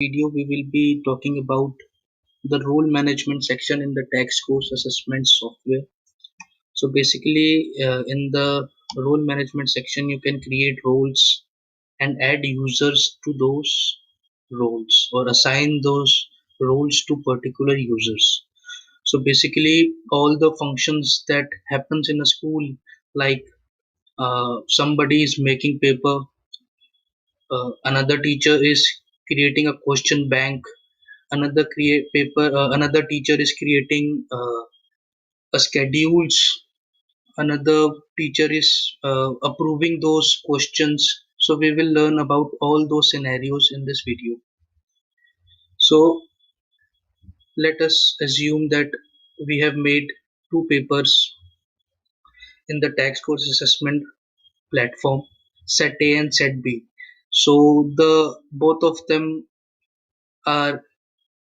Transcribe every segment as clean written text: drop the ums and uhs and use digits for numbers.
Video we will be talking about the role management section in the tax course assessment software. So basically, in the role management section, you can create roles and add users to those roles or assign those roles to particular users. So basically, all the functions that happens in a school, like somebody is making paper, another teacher is creating a question bank, another teacher is creating a schedules, another teacher is approving those questions. So we will learn about all those scenarios in this video. So let us assume that we have made two papers in the tax course assessment platform, set A and set B. So the both of them are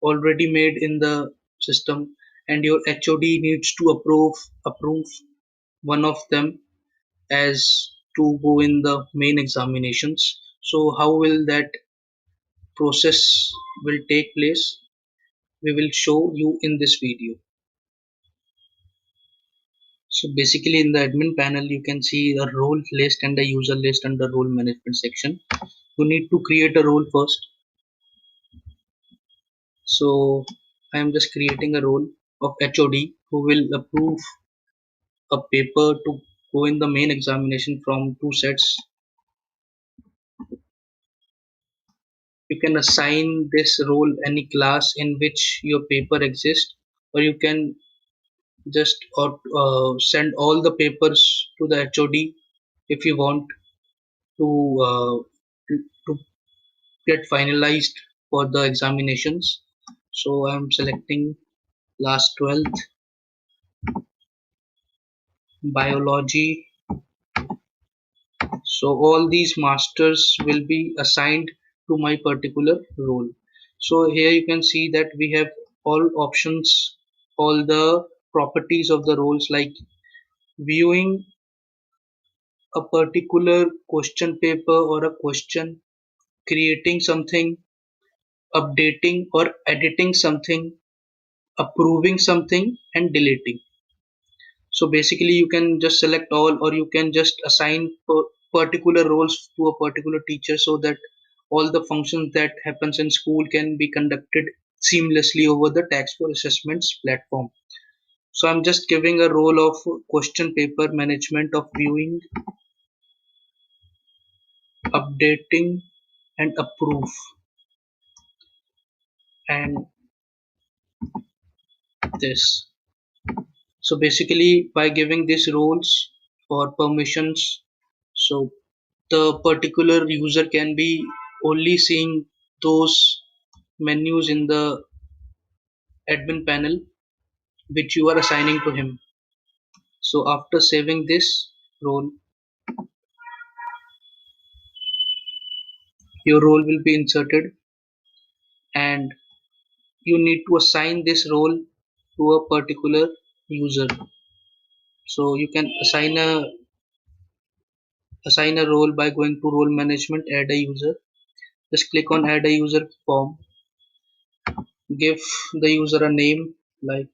already made in the system, and your HOD needs to approve one of them as to go in the main examinations. So how will that process will take place? We will show you in this video. So basically in the admin panel you can see a role list and a user list under role management section. You need to create a role first. So I am just creating a role of HOD who will approve a paper to go in the main examination from two sets. You can assign this role any class in which your paper exists, or you can just send all the papers to the HOD if you want to get finalized for the examinations. So I'm selecting class 12th biology. So all these masters will be assigned to my particular role. So here you can see that we have all options, all the properties of the roles, like viewing a particular question paper or a question, creating something, updating or editing something, approving something, and deleting. So basically you can just select all, or you can just assign particular roles to a particular teacher, so that all the functions that happens in school can be conducted seamlessly over the tax for assessments platform. So I'm just giving a role of question paper management of viewing, updating, and approve. And this, so basically by giving these roles or permissions, so the particular user can be only seeing those menus in the admin panel which you are assigning to him. So after saving this role, your role will be inserted, and you need to assign this role to a particular user. So you can assign a role by going to role management, add a user. Just click on add a user form. Give the user a name like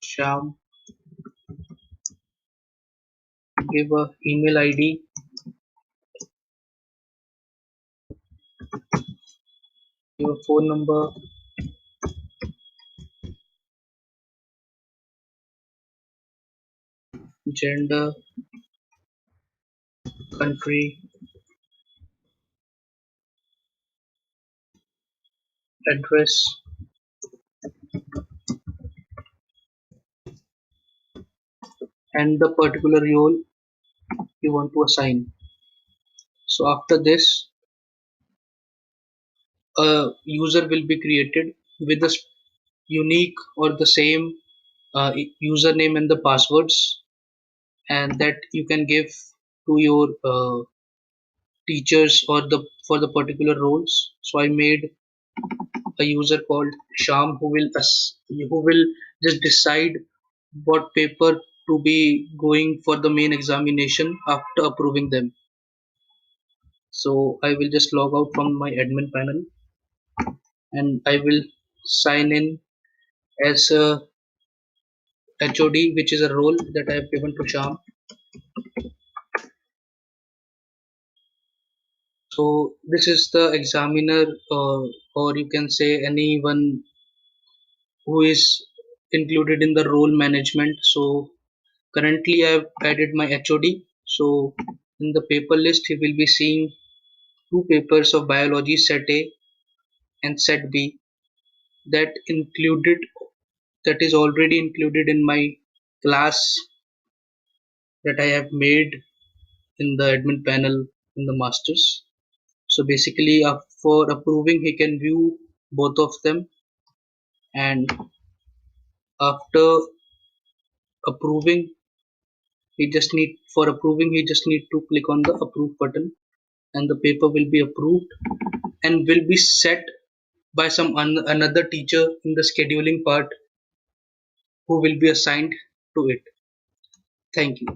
Sham. Give a email ID. Give a phone number. Gender, country, address, and the particular role you want to assign. So after this, a user will be created with the unique or the same username and the passwords, and that you can give to your teachers or the for the particular roles. So I made a user called Sham who will just decide what paper to be going for the main examination after approving them. So I will just log out from my admin panel and I will sign in as a HOD, which is a role that I have given to Sham. So this is the examiner, or you can say anyone who is included in the role management. So currently I have added my HOD. So in the paper list, he will be seeing two papers of biology, set A and set B, that included that is already included in my class that I have made in the admin panel in the masters. So basically, for approving, he can view both of them, and after approving, he just need to click on the approve button, and the paper will be approved and will be set by another teacher in the scheduling part who will be assigned to it. Thank you.